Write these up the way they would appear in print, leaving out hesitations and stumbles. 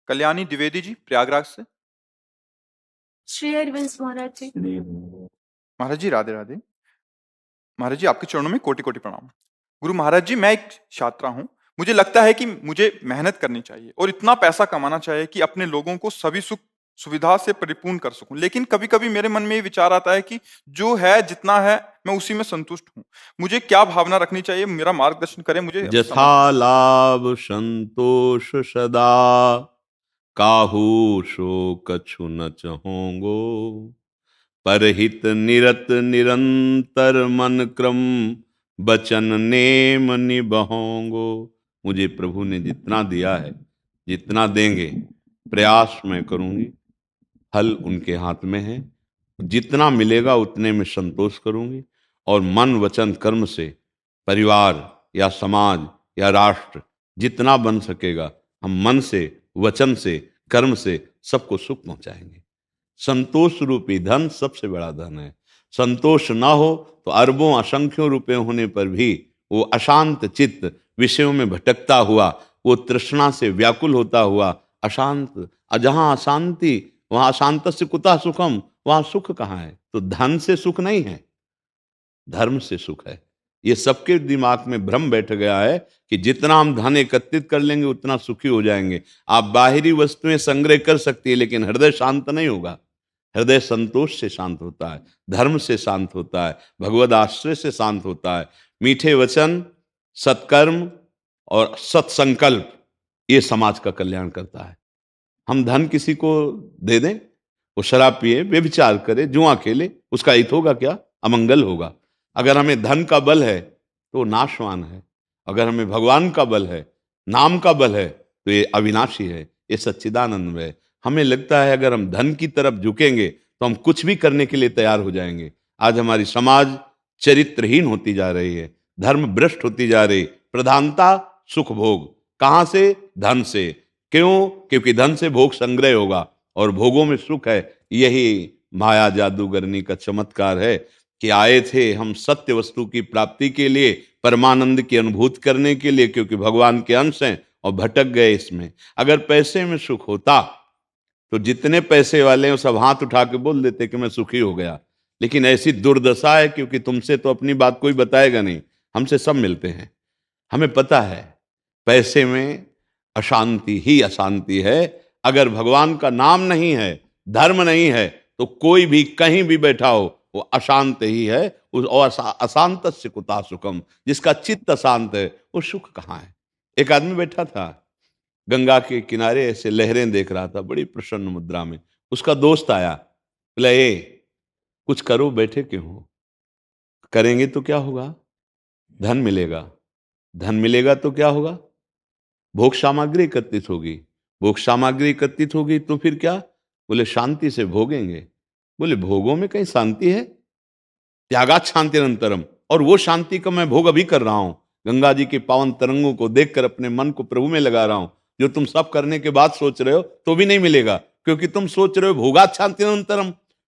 कल्याणी द्विवेदी जी प्रयागराज से। श्री हरिवंश महाराज जी। महाराज जी राधे राधे। महाराज जी आपके चरणों में कोटि कोटि प्रणाम। गुरु महाराज जी मैं एक छात्रा हूँ। मुझे लगता है कि मुझे मेहनत करनी चाहिए और इतना पैसा कमाना चाहिए कि अपने लोगों को सभी सुख सुविधा से परिपूर्ण कर सकूं। लेकिन कभी कभी मेरे मन में ये विचार आता है कि जो है जितना है मैं उसी में संतुष्ट हूँ। मुझे क्या भावना रखनी चाहिए, मेरा मार्गदर्शन करें। मुझे समझ जथा लाभ संतोष सदा, काहू शोक कछु न चहोंगो। परहित निरत निरंतर मन क्रम, बचन नेम निबहोंगो। मुझे प्रभु ने जितना दिया है, जितना देंगे, प्रयास मैं करूंगी, फल उनके हाथ में है। जितना मिलेगा उतने में संतोष करूंगी और मन वचन कर्म से परिवार या समाज या राष्ट्र जितना बन सकेगा, हम मन से वचन से कर्म से सबको सुख पहुंचाएंगे। संतोष रूपी धन सबसे बड़ा धन है। संतोष ना हो तो अरबों असंख्यों रुपए होने पर भी वो अशांत चित्त विषयों में भटकता हुआ, वो तृष्णा से व्याकुल होता हुआ अशांत, जहां अशांति वहां अशांत से कुतः सुखम, वहां सुख कहाँ है? तो धन से सुख नहीं है, धर्म से सुख है। ये सबके दिमाग में भ्रम बैठ गया है कि जितना हम धन एकत्रित कर लेंगे उतना सुखी हो जाएंगे। आप बाहरी वस्तुएं संग्रह कर सकती है लेकिन हृदय शांत नहीं होगा। हृदय संतोष से शांत होता है, धर्म से शांत होता है, भगवद आश्रय से शांत होता है। मीठे वचन, सत्कर्म और सत्संकल्प, ये समाज का कल्याण करता है। हम धन किसी को दे दें, वो शराब पिए, व्यभिचार करे, जुआ खेले, उसका हित होगा क्या? अमंगल होगा। अगर हमें धन का बल है तो वो नाशवान है, अगर हमें भगवान का बल है, नाम का बल है, तो ये अविनाशी है, ये सच्चिदानंद है। हमें लगता है अगर हम धन की तरफ झुकेंगे तो हम कुछ भी करने के लिए तैयार हो जाएंगे। आज हमारी समाज चरित्रहीन होती जा रही है, धर्म भ्रष्ट होती जा रही। प्रधानता सुख भोग, कहां से? धन से। क्यों? क्योंकि धन से भोग संग्रह होगा और भोगों में सुख है। यही माया जादूगरनी का चमत्कार है कि आए थे हम सत्य वस्तु की प्राप्ति के लिए, परमानंद की अनुभूति करने के लिए, क्योंकि भगवान के अंश हैं, और भटक गए इसमें। अगर पैसे में सुख होता तो जितने पैसे वाले हैं सब हाथ उठा के बोल देते कि मैं सुखी हो गया। लेकिन ऐसी दुर्दशा है क्योंकि तुमसे तो अपनी बात कोई बताएगा नहीं, हमसे सब मिलते हैं। हमें पता है पैसे में अशांति ही अशांति है। अगर भगवान का नाम नहीं है, धर्म नहीं है, तो कोई भी कहीं भी बैठा हो वो अशांत ही है। और अशांत से कुता सुखम, जिसका चित्त अशांत है वो सुख कहाँ है? एक आदमी बैठा था गंगा के किनारे, ऐसे लहरें देख रहा था बड़ी प्रसन्न मुद्रा में। उसका दोस्त आया, बोला ए कुछ करो, बैठे क्यों हो? करेंगे तो क्या होगा? धन मिलेगा। धन मिलेगा तो क्या होगा? भोग सामग्री एकत्रित होगी। भोग सामग्री एकत्रित होगी तो फिर क्या? बोले शांति से भोगेंगे। बोले भोगों में कहीं शांति है? त्यागात शांति निरंतरम, और वो शांति का मैं भोग अभी कर रहा हूं। गंगा जी के पावन तरंगों को देखकर अपने मन को प्रभु में लगा रहा हूं। जो तुम सब करने के बाद सोच रहे हो तो भी नहीं मिलेगा, क्योंकि तुम सोच रहे हो भोगात शांति निरंतरम,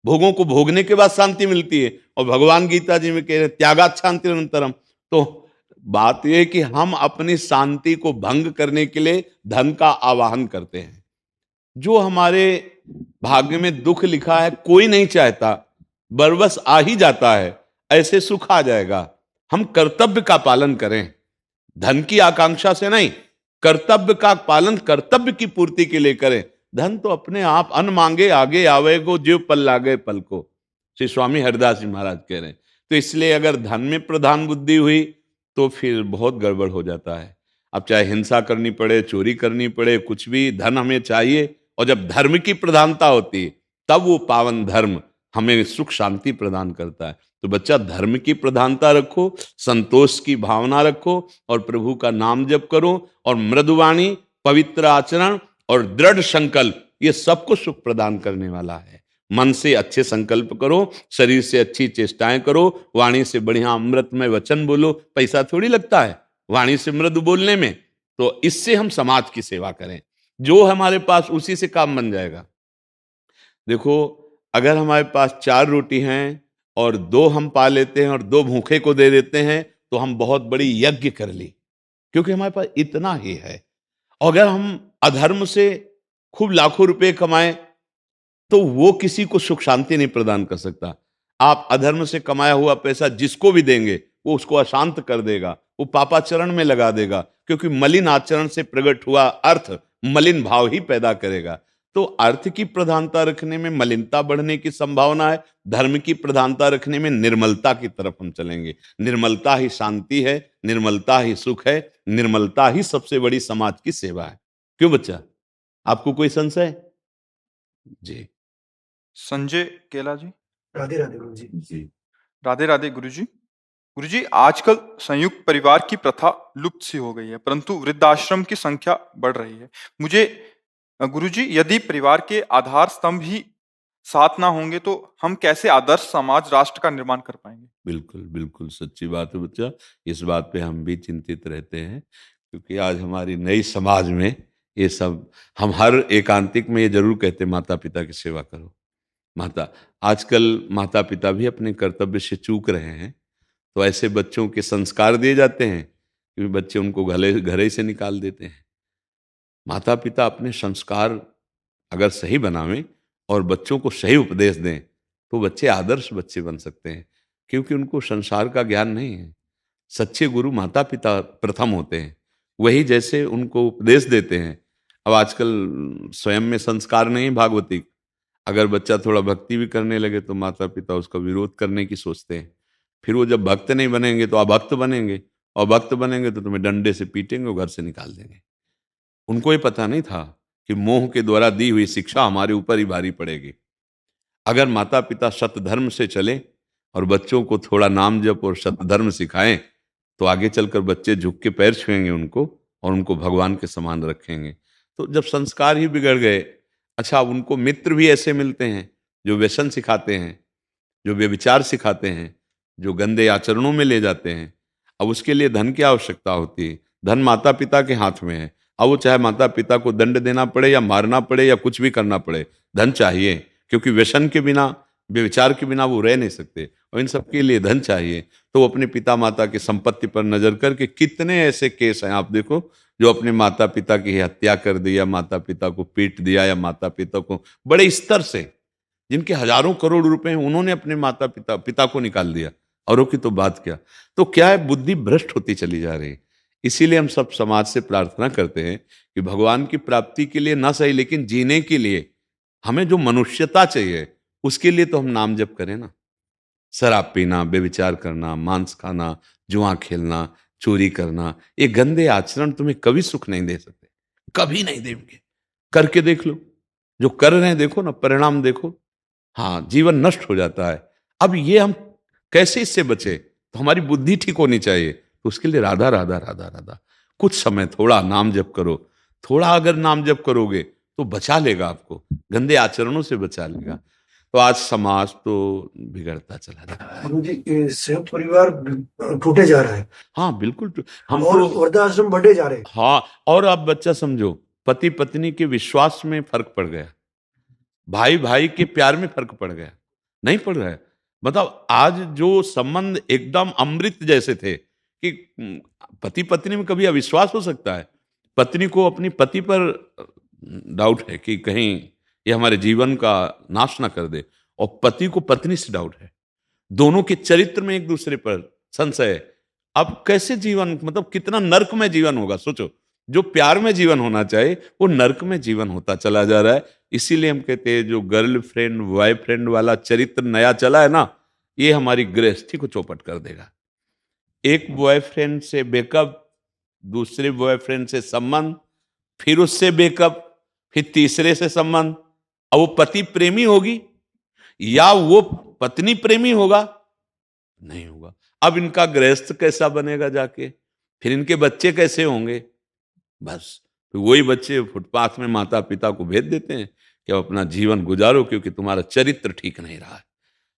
भोगों को भोगने के बाद शांति मिलती है। और भगवान गीता जी में कह रहे त्यागात शांति निरंतरम। तो बात यह कि हम अपनी शांति को भंग करने के लिए धन का आवाहन करते हैं। जो हमारे भाग्य में दुख लिखा है कोई नहीं चाहता, बरबस आ ही जाता है, ऐसे सुख आ जाएगा। हम कर्तव्य का पालन करें, धन की आकांक्षा से नहीं, कर्तव्य का पालन कर्तव्य की पूर्ति के लिए करें। धन तो अपने आप अन मांगे आगे आवेगो, जीव पल लागे पल को, श्री स्वामी हरिदास जी महाराज कह रहे हैं। तो इसलिए अगर धन में प्रधान बुद्धि हुई तो फिर बहुत गड़बड़ हो जाता है। अब चाहे हिंसा करनी पड़े, चोरी करनी पड़े, कुछ भी, धन हमें चाहिए। और जब धर्म की प्रधानता होती है तब वो पावन धर्म हमें सुख शांति प्रदान करता है। तो बच्चा धर्म की प्रधानता रखो, संतोष की भावना रखो और प्रभु का नाम जप करो, और मृदुवाणी, पवित्र आचरण और दृढ़ संकल्प, ये सबको सुख प्रदान करने वाला है। मन से अच्छे संकल्प करो, शरीर से अच्छी चेष्टाएं करो, वाणी से बढ़िया अमृतमय वचन बोलो। पैसा थोड़ी लगता है वाणी से मृदु बोलने में। तो इससे हम समाज की सेवा करें, जो हमारे पास उसी से काम बन जाएगा। देखो, अगर हमारे पास 4 रोटी हैं और 2 हम पा लेते हैं और 2 भूखे को दे देते हैं तो हम बहुत बड़ी यज्ञ कर ली, क्योंकि हमारे पास इतना ही है। अगर हम अधर्म से खूब लाखों रुपए कमाए तो वो किसी को सुख शांति नहीं प्रदान कर सकता। आप अधर्म से कमाया हुआ पैसा जिसको भी देंगे वो उसको अशांत कर देगा, वो पापाचरण में लगा देगा, क्योंकि मलिन आचरण से प्रकट हुआ अर्थ मलिन भाव ही पैदा करेगा। तो अर्थ की प्रधानता रखने में मलिनता बढ़ने की संभावना है, धर्म की प्रधानता रखने में निर्मलता की तरफ हम चलेंगे। निर्मलता ही शांति है, निर्मलता ही सुख है, निर्मलता ही सबसे बड़ी समाज की सेवा है। क्यों बच्चा, आपको कोई संशय? जी संजय केला जी। राधे राधे गुरु जी। जी राधे राधे गुरुजी। गुरुजी, आजकल संयुक्त परिवार की प्रथा लुप्त सी हो गई है, परंतु वृद्धाश्रम की संख्या बढ़ रही है। मुझे गुरुजी, यदि परिवार के आधार स्तंभ ही साथ ना होंगे तो हम कैसे आदर्श समाज राष्ट्र का निर्माण कर पाएंगे? बिल्कुल बिल्कुल सच्ची बात है बच्चा। इस बात पे हम भी चिंतित रहते हैं, क्योंकि आज हमारी नई समाज में ये सब, हम हर एकांतिक में ये जरूर कहते हैं माता पिता की सेवा करो। माता, आजकल माता पिता भी अपने कर्तव्य से चूक रहे हैं, तो ऐसे बच्चों के संस्कार दिए जाते हैं कि बच्चे उनको घरे से निकाल देते हैं। माता पिता अपने संस्कार अगर सही बनावें और बच्चों को सही उपदेश दें तो बच्चे आदर्श बच्चे बन सकते हैं, क्योंकि उनको संसार का ज्ञान नहीं है। सच्चे गुरु माता पिता प्रथम होते हैं, वही जैसे उनको उपदेश देते हैं। अब आजकल स्वयं में संस्कार नहीं भागवती, अगर बच्चा थोड़ा भक्ति भी करने लगे तो माता पिता उसका विरोध करने की सोचते हैं। फिर वो जब भक्त नहीं बनेंगे तो अभक्त बनेंगे, और भक्त बनेंगे तो तुम्हें डंडे से पीटेंगे और घर से निकाल देंगे। उनको ये पता नहीं था कि मोह के द्वारा दी हुई शिक्षा हमारे ऊपर ही भारी पड़ेगी। अगर माता पिता सत्य धर्म से चले और बच्चों को थोड़ा नाम जप और सत्य धर्म सिखाएं तो आगे चलकर बच्चे झुक के पैर छुएंगे उनको और उनको भगवान के समान रखेंगे। तो जब संस्कार ही बिगड़ गए, अच्छा उनको मित्र भी ऐसे मिलते हैं जो व्यसन सिखाते हैं, जो व्यभिचार सिखाते हैं, जो गंदे आचरणों में ले जाते हैं। अब उसके लिए धन की आवश्यकता होती है, धन माता पिता के हाथ में है। अब वो चाहे माता पिता को दंड देना पड़े या मारना पड़े या कुछ भी करना पड़े, धन चाहिए, क्योंकि व्यसन के बिना, व्यभिचार के बिना वो रह नहीं सकते, और इन सबके लिए धन चाहिए। तो वो अपने पिता माता की संपत्ति पर नजर करके, कितने ऐसे केस हैं आप देखो, जो अपने माता पिता की हत्या कर दी, या माता पिता को पीट दिया, या माता पिता को बड़े स्तर से, जिनके हजारों करोड़ रुपए हैं, उन्होंने अपने माता पिता को निकाल दिया। औरों की तो बात क्या। तो क्या है, बुद्धि भ्रष्ट होती चली जा रही है। इसीलिए हम सब समाज से प्रार्थना करते हैं कि भगवान की प्राप्ति के लिए ना सही, लेकिन जीने के लिए हमें जो मनुष्यता चाहिए उसके लिए तो हम नाम जप करें ना। शराब पीना, बेविचार करना, मांस खाना, जुआ खेलना, चोरी करना, ये गंदे आचरण तुम्हें कभी सुख नहीं दे सकते, कभी नहीं देंगे। करके देख लो, जो कर रहे हैं देखो ना, परिणाम देखो। हाँ, जीवन नष्ट हो जाता है। अब ये हम कैसे इससे बचे? तो हमारी बुद्धि ठीक होनी चाहिए। तो उसके लिए राधा राधा राधा राधा, कुछ समय थोड़ा नाम जप करो। थोड़ा अगर नाम जप करोगे तो बचा लेगा आपको, गंदे आचरणों से बचा लेगा। तो आज समाज तो बिगड़ता चला जा रहा है। गुरु जी, ये संयुक्त परिवार टूटे जा रहा है। हाँ बिल्कुल, हम और तो, वृद्धाश्रम बढ़े जा रहे हैं। हाँ, और आप बच्चा समझो, पति पत्नी के विश्वास में फर्क पड़ गया, भाई भाई के प्यार में फर्क पड़ गया, नहीं पड़ रहा है। मतलब आज जो संबंध एकदम अमृत जैसे थे, कि पति पत्नी में कभी अविश्वास हो सकता है? पत्नी को अपनी पति पर डाउट है कि कहीं ये हमारे जीवन का नाश ना कर दे, और पति को पत्नी से डाउट है। दोनों के चरित्र में एक दूसरे पर संशय है। अब कैसे जीवन, मतलब कितना नर्क में जीवन होगा, सोचो। जो प्यार में जीवन होना चाहिए वो नर्क में जीवन होता चला जा रहा है। इसीलिए हम कहते हैं जो गर्लफ्रेंड बॉयफ्रेंड वाला चरित्र नया चला है ना, ये हमारी गृहस्थी को चौपट कर देगा। एक बॉयफ्रेंड से ब्रेकअप, दूसरे बॉयफ्रेंड से संबंध, फिर उससे ब्रेकअप, फिर तीसरे से संबंध। अब वो पति प्रेमी होगी या वो पत्नी प्रेमी होगा? नहीं होगा। अब इनका गृहस्थ कैसा बनेगा जाके, फिर इनके बच्चे कैसे होंगे? बस तो वही बच्चे फुटपाथ में माता पिता को भेज देते हैं कि अब अपना जीवन गुजारो, क्योंकि तुम्हारा चरित्र ठीक नहीं रहा है।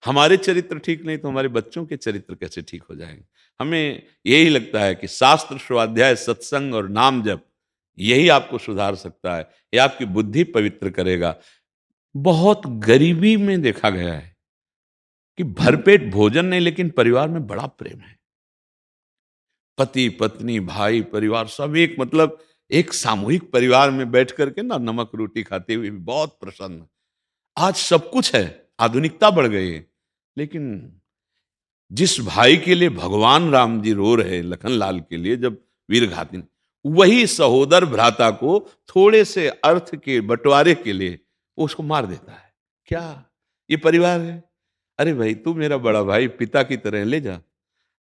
हमारे चरित्र ठीक नहीं तो हमारे बच्चों के चरित्र कैसे ठीक हो जाएंगे? हमें यही लगता है कि शास्त्र, स्वाध्याय, सत्संग और नाम जप, यही आपको सुधार सकता है, ये आपकी बुद्धि पवित्र करेगा। बहुत गरीबी में देखा गया है कि भरपेट भोजन नहीं, लेकिन परिवार में बड़ा प्रेम है। पति पत्नी भाई परिवार सब एक, मतलब एक सामूहिक परिवार में बैठ करके ना नमक रोटी खाते हुए भी बहुत प्रसन्न। आज सब कुछ है, आधुनिकता बढ़ गई है, लेकिन जिस भाई के लिए भगवान राम जी रो रहे लखनलाल के लिए जब वीर घाती, वही सहोदर भ्राता को थोड़े से अर्थ के बंटवारे के लिए वो उसको मार देता है। क्या ये परिवार है? अरे भाई तू मेरा बड़ा भाई, पिता की तरह ले जा,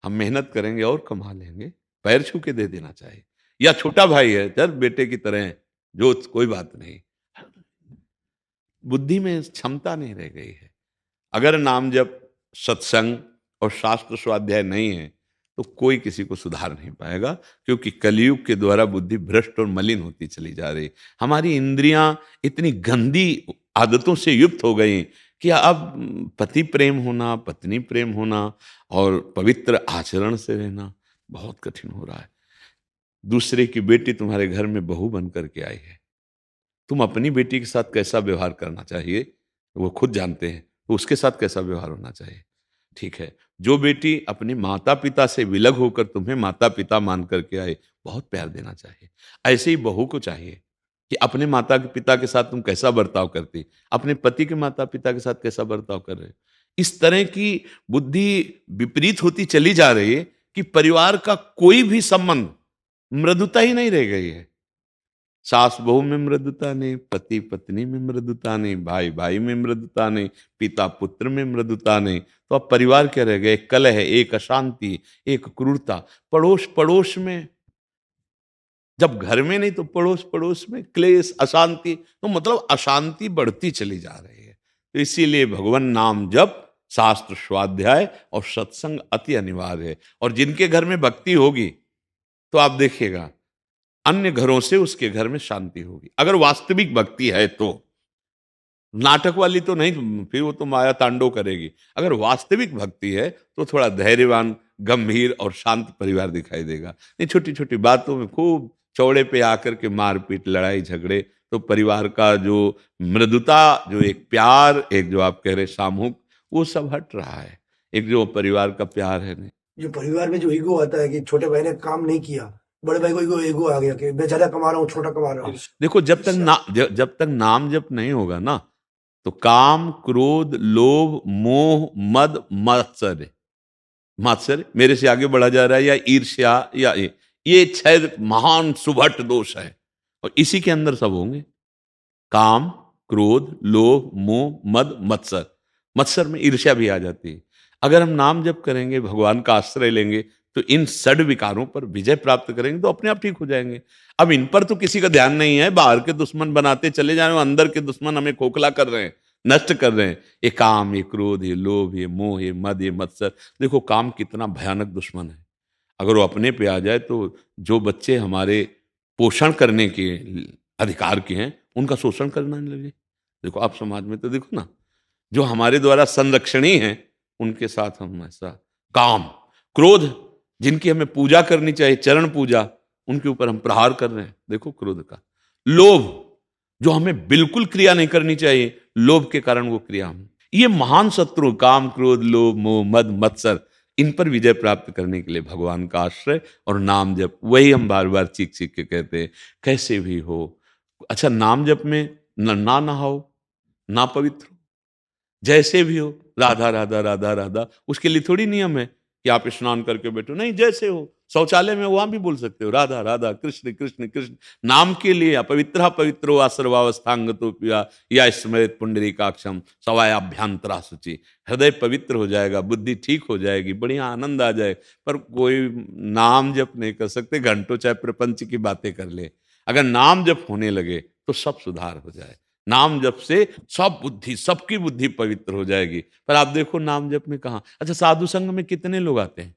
हम मेहनत करेंगे और कमा लेंगे, पैर छू के दे देना चाहिए। या छोटा भाई है, चल बेटे की तरह जो कोई बात नहीं। बुद्धि में क्षमता नहीं रह गई है। अगर नाम जप, सत्संग और शास्त्र स्वाध्याय नहीं है तो कोई किसी को सुधार नहीं पाएगा, क्योंकि कलयुग के द्वारा बुद्धि भ्रष्ट और मलिन होती चली जा रही। हमारी इंद्रियां इतनी गंदी आदतों से युक्त हो गई कि अब पति प्रेम होना, पत्नी प्रेम होना और पवित्र आचरण से रहना बहुत कठिन हो रहा है। दूसरे की बेटी तुम्हारे घर में बहू बन करके आई है, तुम अपनी बेटी के साथ कैसा व्यवहार करना चाहिए वो खुद जानते हैं, तो उसके साथ कैसा व्यवहार होना चाहिए। ठीक है, जो बेटी अपने माता पिता से विलग होकर तुम्हें माता पिता मान करके आए, बहुत प्यार देना चाहिए। ऐसे ही बहू को चाहिए कि अपने माता पिता के साथ तुम कैसा बर्ताव करती, अपने पति के माता पिता के साथ कैसा बर्ताव कर रहे। इस तरह की बुद्धि विपरीत होती चली जा रही है कि परिवार का कोई भी संबंध, मृदुता ही नहीं रह गई है। सास बहू में मृदुता नहीं, पति पत्नी में मृदुता नहीं, भाई भाई में मृदुता नहीं, पिता पुत्र में मृदुता नहीं। तो अब परिवार क्या रह गए? एक कलह है, एक अशांति, एक क्रूरता। पड़ोस पड़ोस में, जब घर में नहीं तो पड़ोस पड़ोस में क्लेश, अशांति। तो मतलब अशांति बढ़ती चली जा रही है। तो इसीलिए भगवान नाम जप, शास्त्र स्वाध्याय और सत्संग अति अनिवार्य है। और जिनके घर में भक्ति होगी तो आप देखिएगा अन्य घरों से उसके घर में शांति होगी। अगर वास्तविक भक्ति है तो, नाटक वाली तो नहीं, फिर वो तो माया तांडव करेगी। अगर वास्तविक भक्ति है तो थोड़ा धैर्यवान, गंभीर और शांत परिवार दिखाई देगा। नहीं छोटी छोटी बातों में खूब चौड़े पे आकर के मारपीट, लड़ाई झगड़े, तो परिवार का जो मृदुता, जो एक प्यार, एक जो आप कह रहे सामूहिक, वो सब हट रहा है। एक जो परिवार का प्यार है नहीं, जो परिवार में जो ईगो आता है कि छोटे भाई ने काम नहीं किया, बड़े भाई को ईगो आ गया कि मैं ज्यादा कमा रहा हूँ, छोटा कमा रहा हूँ। देखो जब तक नाम जप नहीं होगा ना, तो काम, क्रोध, लोभ, मोह, मद, मात्सर्य, मेरे से आगे बढ़ा जा रहा है, या ईर्ष्या, या ये 6 महान सुभट दोष है, और इसी के अंदर सब होंगे। काम, क्रोध, लोभ, मोह, मद, मत्सर। मत्सर में ईर्ष्या भी आ जाती है। अगर हम नाम जप करेंगे, भगवान का आश्रय लेंगे, तो इन 6 विकारों पर विजय प्राप्त करेंगे, तो अपने आप ठीक हो जाएंगे। अब इन पर तो किसी का ध्यान नहीं है, बाहर के दुश्मन बनाते चले जा रहे हैं, अंदर के दुश्मन हमें खोखला कर रहे हैं, नष्ट कर रहे हैं। ये काम, ये क्रोध, ये लोभ, ये मोह, ये मद, ये मत्सर। देखो काम कितना भयानक दुश्मन है। अगर वो अपने पे आ जाए तो जो बच्चे हमारे पोषण करने के अधिकार के हैं, उनका शोषण करना नहीं लगे। देखो आप समाज में तो देखो ना, जो हमारे द्वारा संरक्षणीय हैं, उनके साथ हम ऐसा। काम, क्रोध, जिनकी हमें पूजा करनी चाहिए, चरण पूजा, उनके ऊपर हम प्रहार कर रहे हैं, देखो क्रोध का। लोभ, जो हमें बिल्कुल क्रिया नहीं करनी चाहिए, लोभ के कारण वो क्रिया हम। ये महान शत्रु काम, क्रोध, लोभ, मोह, मद, मत्सर, इन पर विजय प्राप्त करने के लिए भगवान का आश्रय और नाम जप, वही हम बार बार चीख चीख के कहते हैं। कैसे भी हो, अच्छा नाम जप में ना नहाओ, ना पवित्र हो, जैसे भी हो, राधा राधा राधा राधा, उसके लिए थोड़ी नियम है कि आप स्नान करके बैठो, नहीं, जैसे हो। शौचालय में वहां भी बोल सकते हो राधा राधा, कृष्ण कृष्ण कृष्ण। नाम के लिए अपवित्र पवित्रो सर्वावस्थांगतो पिया या स्मृत पुंडरीकाक्षम सवायाभ्यांतरा शुचि। हृदय पवित्र हो जाएगा, बुद्धि ठीक हो जाएगी, बढ़िया आनंद आ जाए। पर कोई नाम जप नहीं कर सकते, घंटों चाहे प्रपंच की बातें कर ले। अगर नाम जप होने लगे तो सब सुधार हो जाए। नाम जप से सब बुद्धि, सबकी बुद्धि पवित्र हो जाएगी। पर आप देखो नाम जप में कहां, अच्छा साधु संघ में कितने लोग आते हैं,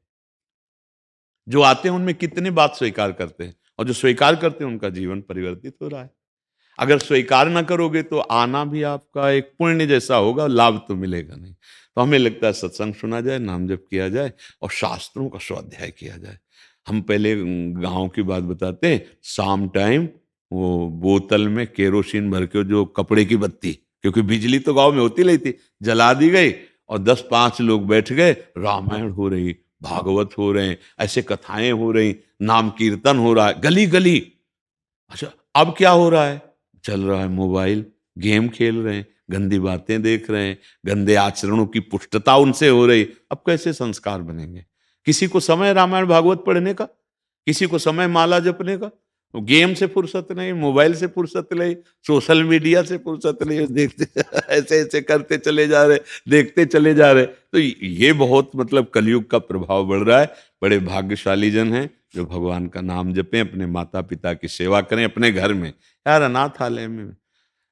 जो आते हैं उनमें कितने बात स्वीकार करते हैं, और जो स्वीकार करते हैं उनका जीवन परिवर्तित हो रहा है। अगर स्वीकार ना करोगे तो आना भी आपका एक पुण्य जैसा होगा, लाभ तो मिलेगा नहीं। तो हमें लगता है सत्संग सुना जाए, नाम जप किया जाए और शास्त्रों का स्वाध्याय किया जाए। हम पहले गांव की बात बताते हैं, शाम टाइम वो बोतल में केरोसिन भर के, जो कपड़े की बत्ती, क्योंकि बिजली तो गांव में होती नहीं थी, जला दी गई और 10-5 लोग बैठ गए, रामायण हो रही, भागवत हो रहे हैं, ऐसे कथाएं हो रही, नाम कीर्तन हो रहा है गली गली। अच्छा, अब क्या हो रहा है? चल रहा है मोबाइल, गेम खेल रहे हैं, गंदी बातें देख रहे हैं, गंदे आचरणों की पुष्टता उनसे हो रही। अब कैसे संस्कार बनेंगे? किसी को समय रामायण भागवत पढ़ने का, किसी को समय माला जपने का, गेम से फुर्सत नहीं, मोबाइल से फुर्सत नहीं, सोशल मीडिया से फुर्सत नहीं, देखते ऐसे ऐसे करते चले जा रहे, देखते चले जा रहे। तो ये बहुत मतलब कलयुग का प्रभाव बढ़ रहा है। बड़े भाग्यशाली जन हैं जो भगवान का नाम जपें, अपने माता पिता की सेवा करें अपने घर में। यार अनाथालय में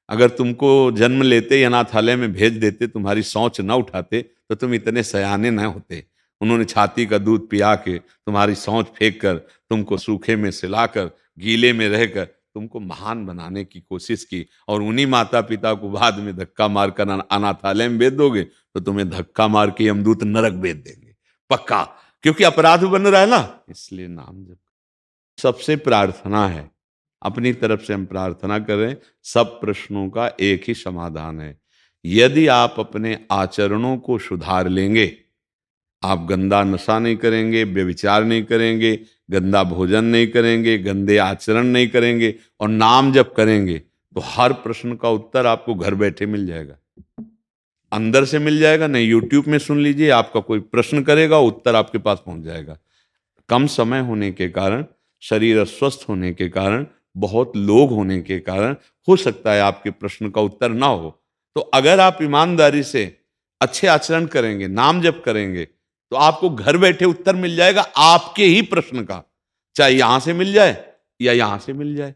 अगर तुमको जन्म लेते ही अनाथालय में भेज देते, तुम्हारी सोच न उठाते, तो तुम इतने सयाने न होते। उन्होंने छाती का दूध पिया के तुम्हारी सोच फेंक कर, तुमको सूखे में सिलाकर, गीले में रहकर तुमको महान बनाने की कोशिश की, और उन्हीं माता पिता को बाद में धक्का मारकर अनाथालय में भेज दोगे, तो तुम्हें धक्का मार के यमदूत नरक भेज देंगे पक्का, क्योंकि अपराध बन रहा है ना। इसलिए नाम जप सबसे प्रार्थना है, अपनी तरफ से हम प्रार्थना करें। सब प्रश्नों का एक ही समाधान है, यदि आप अपने आचरणों को सुधार लेंगे, आप गंदा नशा नहीं करेंगे, व्यभिचार नहीं करेंगे, गंदा भोजन नहीं करेंगे, गंदे आचरण नहीं करेंगे, और नाम जप करेंगे, तो हर प्रश्न का उत्तर आपको घर बैठे मिल जाएगा, अंदर से मिल जाएगा। नहीं, यूट्यूब में सुन लीजिए, आपका कोई प्रश्न करेगा, उत्तर आपके पास पहुंच जाएगा। कम समय होने के कारण, शरीर अस्वस्थ होने के कारण, बहुत लोग होने के कारण हो सकता है आपके प्रश्न का उत्तर ना हो। तो अगर आप ईमानदारी से अच्छे आचरण करेंगे, नाम जप करेंगे, तो आपको घर बैठे उत्तर मिल जाएगा आपके ही प्रश्न का, चाहे यहां से मिल जाए या यहां से मिल जाए।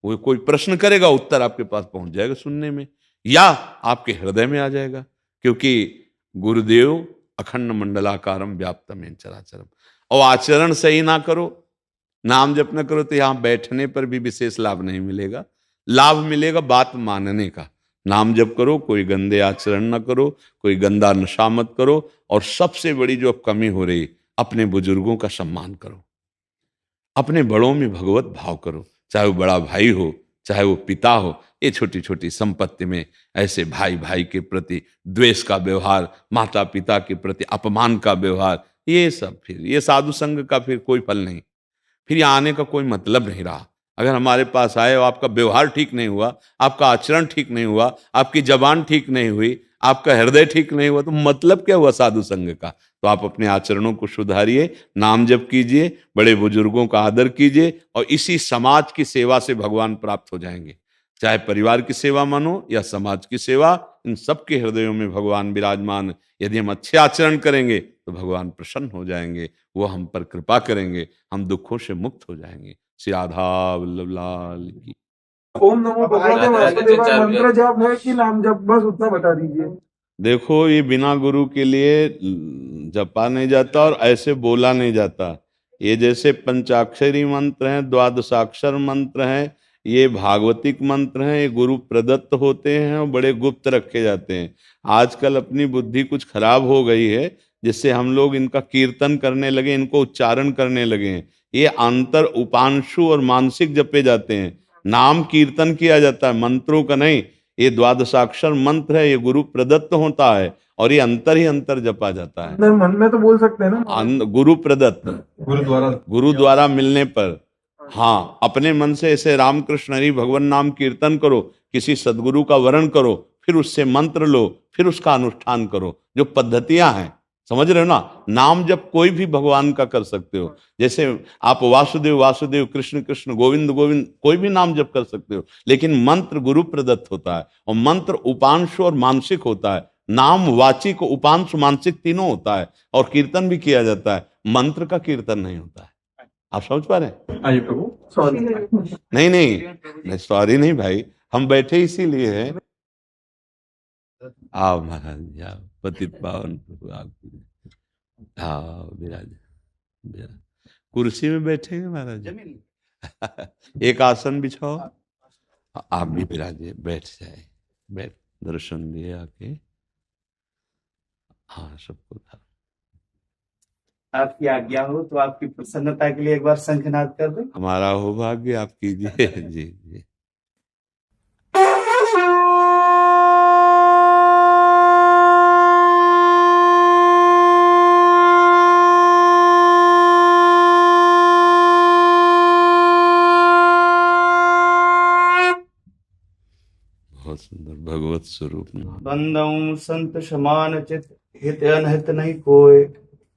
वो कोई प्रश्न करेगा, उत्तर आपके पास पहुंच जाएगा सुनने में, या आपके हृदय में आ जाएगा, क्योंकि गुरुदेव अखंड मंडलाकारम व्याप्तम येन चराचरम। और आचरण सही ना करो, नाम जप न करो, तो यहां बैठने पर भी विशेष लाभ नहीं मिलेगा। लाभ मिलेगा बात मानने का। नाम जप करो, कोई गंदे आचरण न करो, कोई गंदा नशा मत करो, और सबसे बड़ी जो अब कमी हो रही, अपने बुजुर्गों का सम्मान करो, अपने बड़ों में भगवत भाव करो, चाहे वो बड़ा भाई हो, चाहे वो पिता हो। ये छोटी छोटी संपत्ति में ऐसे भाई भाई के प्रति द्वेष का व्यवहार, माता पिता के प्रति अपमान का व्यवहार, ये सब फिर ये साधु संग का फिर कोई फल नहीं, फिर यहाँ आने का कोई मतलब नहीं रहा। अगर हमारे पास आए और आपका व्यवहार ठीक नहीं हुआ, आपका आचरण ठीक नहीं हुआ, आपकी जबान ठीक नहीं हुई, आपका हृदय ठीक नहीं हुआ, तो मतलब क्या हुआ साधु संग का? तो आप अपने आचरणों को सुधारिए, नाम जप कीजिए, बड़े बुजुर्गों का आदर कीजिए, और इसी समाज की सेवा से भगवान प्राप्त हो जाएंगे। चाहे परिवार की सेवा मानो या समाज की सेवा, इन सबके हृदयों में भगवान विराजमान। यदि हम अच्छे आचरण करेंगे तो भगवान प्रसन्न हो जाएंगे, वो हम पर कृपा करेंगे, हम दुखों से मुक्त हो जाएंगे। श्री राधा वल्लभ लाल की। ओम नमो भगवते वासुदेवाय मंत्र जप है कि नाम जप, बस उतना बता दीजिए। देखो, ये बिना गुरु के लिए जपा नहीं जाता और ऐसे बोला नहीं जाता। ये जैसे पंचाक्षरी मंत्र हैं, द्वादशाक्षर मंत्र हैं, ये भागवतिक मंत्र हैं, ये गुरु प्रदत्त होते हैं और बड़े गुप्त रखे जाते हैं। आजकल अपनी बुद्धि कुछ खराब हो गई है, जिससे हम लोग इनका कीर्तन करने लगे, इनको उच्चारण करने लगे हैं। ये अंतर उपांशु और मानसिक जपे जाते हैं, नाम कीर्तन किया जाता है, मंत्रों का नहीं। ये द्वादशाक्षर मंत्र है, ये गुरु प्रदत्त होता है, और ये अंतर ही अंतर जपा जाता है। मन में तो बोल सकते हैं ना, गुरु प्रदत्त, गुरु द्वारा मिलने पर। हाँ, अपने मन से ऐसे रामकृष्ण हरि भगवान नाम कीर्तन करो, किसी सदगुरु का वर्ण करो, फिर उससे मंत्र लो, फिर उसका अनुष्ठान करो, जो पद्धतियां हैं। समझ रहे हो ना? नाम जब कोई भी भगवान का कर सकते हो, जैसे आप वासुदेव वासुदेव, कृष्ण कृष्ण, गोविंद गोविंद, कोई भी नाम जप कर सकते हो, लेकिन मंत्र गुरु प्रदत्त होता है, और मंत्र उपांशु और मानसिक होता है। नाम वाचिक, उपांशु, मानसिक तीनों होता है, और कीर्तन भी किया जाता है, मंत्र का कीर्तन नहीं होता है। आप समझ पा रहे हैं? आइए प्रभु, सॉरी। नहीं नहीं, सॉरी नहीं भाई, हम बैठे इसीलिए हैं। आओ महाराज जी, आओ, पतित पावन प्रभु आपकी। आओ विराज, कुर्सी में बैठेंगे महाराज जी। एक आसन बिछाओ, आप भी विराजिए, बैठ जाए, बैठ, दर्शन दिए आके। हाँ, सबको था। आपकी आज्ञा हो तो आपकी प्रसन्नता के लिए एक बार शंखनाद कर दें। हमारा हो भाग्य, आप कीजिए। जी जी। बहुत सुंदर भगवत स्वरूप नाम। बंदऊ संत समान चित हित अनहित नहीं कोय,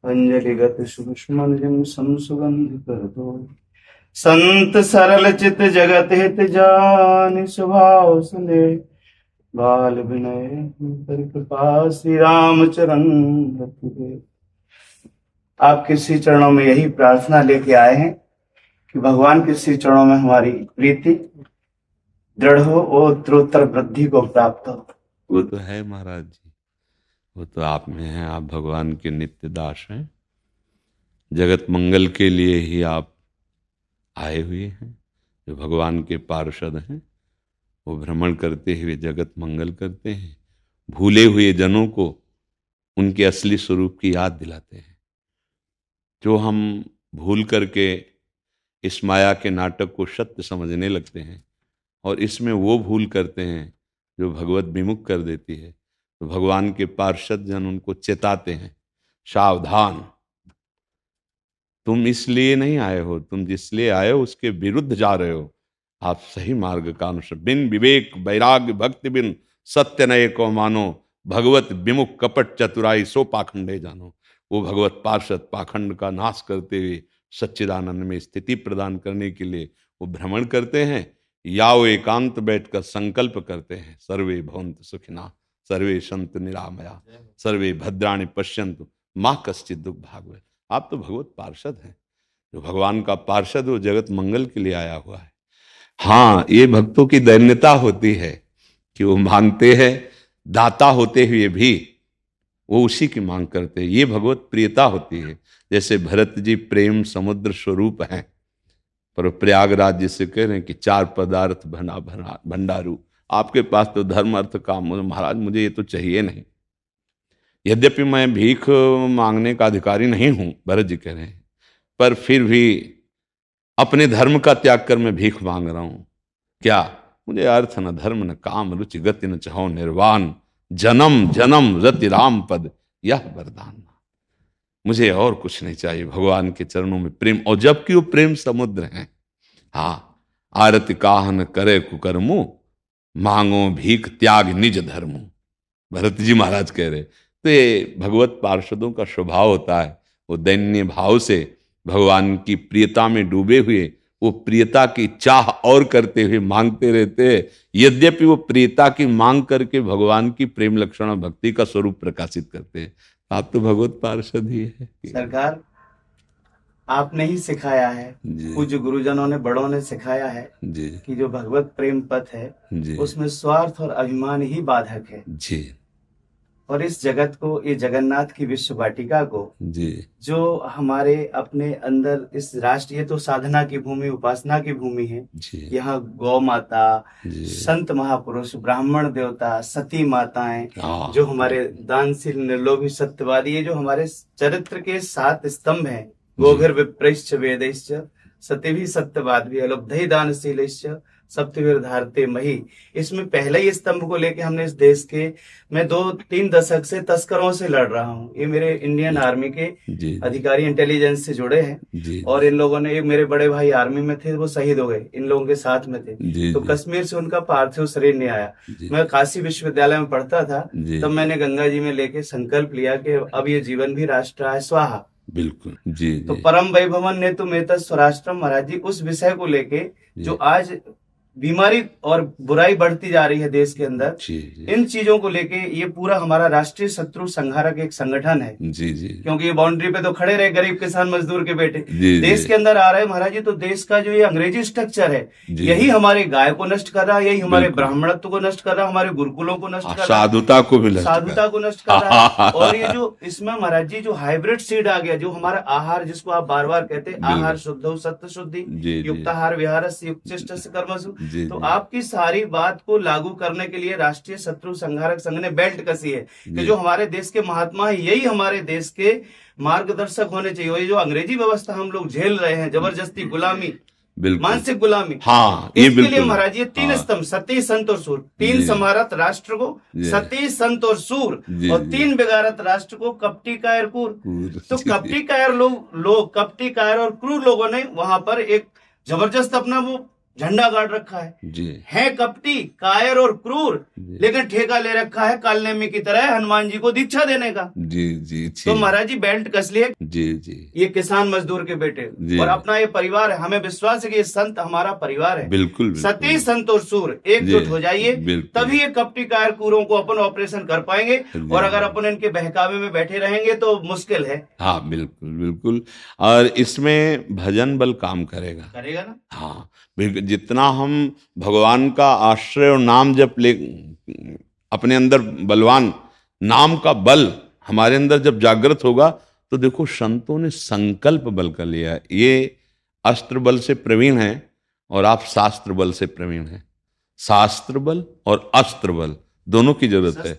अंजलिगत सुषमन जिन सम सुगंध कर दो। संत सरल चित जगत हित जान, स्वभाव सुने बाल विनय कर कृपा, श्री राम चरण रति दे। आपके श्री चरणों में यही प्रार्थना लेके आए हैं कि भगवान के श्री चरणों में हमारी प्रीति दृढ़ हो और उत्तरोत्तर वृद्धि को प्राप्त हो। वो तो है महाराज जी, वो तो आप में है। आप भगवान के नित्य दास हैं, जगत मंगल के लिए ही आप आए हुए हैं। जो भगवान के पार्षद हैं वो भ्रमण करते हुए जगत मंगल करते हैं, भूले हुए जनों को उनके असली स्वरूप की याद दिलाते हैं। जो हम भूल करके इस माया के नाटक को सत्य समझने लगते हैं और इसमें वो भूल करते हैं जो भगवत विमुख कर देती है, तो भगवान के पार्षद जन उनको चेताते हैं, सावधान, तुम इसलिए नहीं आए हो, तुम जिसलिए आए हो उसके विरुद्ध जा रहे हो। आप सही मार्ग का अनुसरण, बिन विवेक वैराग्य भक्ति बिन सत्य नये को मानो, भगवत विमुख कपट चतुराई सो पाखंडे जानो। वो भगवत पार्षद पाखंड का नाश करते हुए सच्चिदानंद में स्थिति प्रदान करने के लिए वो भ्रमण करते हैं, या वो एकांत बैठकर संकल्प करते हैं, सर्वे भवन्तु सुखिनः सर्वे सन्तु निरामया सर्वे भद्राणि पश्यन्तु माँ कश्चित् दुख भाग्। आप तो भगवत पार्षद हैं, जो भगवान का पार्षद वो जगत मंगल के लिए आया हुआ है। हाँ, ये भक्तों की दैन्यता होती है कि वो मांगते हैं, दाता होते हुए भी वो उसी की मांग करते हैं। ये भगवत प्रियता होती है। जैसे भरत जी प्रेम समुद्र स्वरूप हैं, पर प्रयागराज जिसे कह रहे हैं कि चार पदार्थ भंडारू, आपके पास तो धर्म अर्थ काम, महाराज मुझे ये तो चाहिए नहीं। यद्यपि मैं भीख मांगने का अधिकारी नहीं हूं, भरत जी कह रहे हैं, पर फिर भी अपने धर्म का त्याग कर मैं भीख मांग रहा हूं। क्या मुझे अर्थ न धर्म न काम रुचि गति न चाहो निर्वाण, जन्म जन्म रति राम पद यह वरदान। मुझे और कुछ नहीं चाहिए, भगवान के चरणों में प्रेम, और जबकि वो प्रेम समुद्र हैं। हाँ, आरति काहन करे कुकर्मो, मांगो भीख त्याग निज धर्मो, भरत जी महाराज कह रहे। तो ये भगवत पार्षदों का स्वभाव होता है, वो दैन्य भाव से भगवान की प्रियता में डूबे हुए वो प्रियता की चाह और करते हुए मांगते रहते हैं। यद्यपि वो प्रियता की मांग करके भगवान की प्रेम लक्षण और भक्ति का स्वरूप प्रकाशित करते हैं। आप तो भगवत पार्षद ही है सरकार, आपने ही सिखाया है, पूज्य गुरुजनों ने बड़ों ने सिखाया है जी कि जो भगवत प्रेम पथ है जी उसमें स्वार्थ और अभिमान ही बाधक है जी और इस जगत को, ये जगन्नाथ की विश्व वाटिका को, जी जो हमारे अपने अंदर इस राष्ट्र, ये तो साधना की भूमि, उपासना की भूमि है। जी यहाँ गौ माता, जी संत महापुरुष, ब्राह्मण देवता, सती माताएं, हाँ, जो हमारे दानशील निर्लोभी सत्यवादी, ये जो हमारे चरित्र के 7 स्तंभ हैं, गोभिर विप्रैश्च वेदैश्च सतिभिः सत्यवादिभिः लब्धैः दानशीलैश्च सप्तवीर धारते मही। इसमें पहले ही स्तंभ को लेके हमने इस देश के, मैं 2-3 दशक से तस्करों से लड़ रहा हूँ। ये मेरे इंडियन आर्मी के अधिकारी इंटेलिजेंस से जुड़े हैं और इन लोगों ने, एक मेरे बड़े भाई आर्मी में थे, वो शहीद हो गए, इन लोगों के साथ में थे। तो कश्मीर से उनका पार्थिव शरीर नहीं आया। मैं काशी विश्वविद्यालय में पढ़ता था, तब मैंने गंगा जी में लेके संकल्प लिया कि अब ये जीवन भी राष्ट्र है स्वाहा। बिल्कुल जी। तो परम वैभवन ने तो मेत स्वराष्ट्रम, महाराज जी उस विषय को लेके जो आज बीमारी और बुराई बढ़ती जा रही है देश के अंदर, इन चीजों को लेके ये पूरा हमारा राष्ट्रीय शत्रु संहारक एक संगठन है। जी जी। क्योंकि ये बाउंड्री पे तो खड़े रहे गरीब किसान मजदूर के बेटे, देश के अंदर आ रहे हैं महाराज जी। तो देश का जो ये अंग्रेजी स्ट्रक्चर है, यही हमारे गाय को नष्ट कर रहा है, यही हमारे ब्राह्मणत्व को नष्ट कर रहा है, हमारे गुरुकुलों को नष्ट कर रहा है, साधुता को भी नष्ट कर रहा है। और ये जो इसमें महाराज जी जो हाइब्रिड सीड आ गया, जो हमारा आहार, जिसको आप बार बार कहते हैं, आहार शुद्ध सत्य शुद्धि युक्ताहार विहारस्य युक्तिष्ठस्य कर्मसु, तो आपकी सारी बात को लागू करने के लिए राष्ट्रीय शत्रु संहारक संघ ने बेल्ट कसी है कि जो हमारे देश के महात्मा है, यही हमारे देश के मार्गदर्शक होने चाहिए। ये जो अंग्रेजी व्यवस्था हम लोग झेल रहे हैं, जबरदस्ती गुलामी, मानसिक गुलामी, हाँ, इसके लिए महाराज ये 3 स्तंभ, सती संत और सूर, 3 समारत राष्ट्र को सती संत और सूर, और 3 बेगारत राष्ट्र को कपटी कायर क्रूर। तो कपटी कायर लोग कपटी कायर और क्रूर लोगों ने वहां पर एक जबरदस्त अपना वो झंडा गाड़ रखा जी है कपटी, कायर और क्रूर, जी लेकिन ठेका ले रखा है कालनेमी की तरह हनुमान जी को दीक्षा देने का। जी जी तो महाराज जी बेल्ट कस लिए, जी जी ये किसान मजदूर के बेटे जी। और अपना ये परिवार है, हमें विश्वास है कि ये संत हमारा परिवार है। बिल्कुल सती संत और सूर एकजुट जी, हो जाइए, बिल्कुल। तभी ये कपटी कायर कूरों को अपन ऑपरेशन कर पाएंगे। जी। और अगर अपन इनके बहकावे में बैठे रहेंगे तो मुश्किल है। हाँ बिल्कुल बिल्कुल। और इसमें भजन बल काम करेगा ना। हाँ बिल्कुल। जितना हम भगवान का आश्रय और नाम जप ले अपने अंदर बलवान नाम का बल हमारे अंदर जब जागृत होगा तो देखो संतों ने संकल्प बल का लिया है। ये अस्त्र बल से प्रवीण है और आप शास्त्र बल से प्रवीण हैं। शास्त्र बल और अस्त्र बल दोनों की जरूरत है।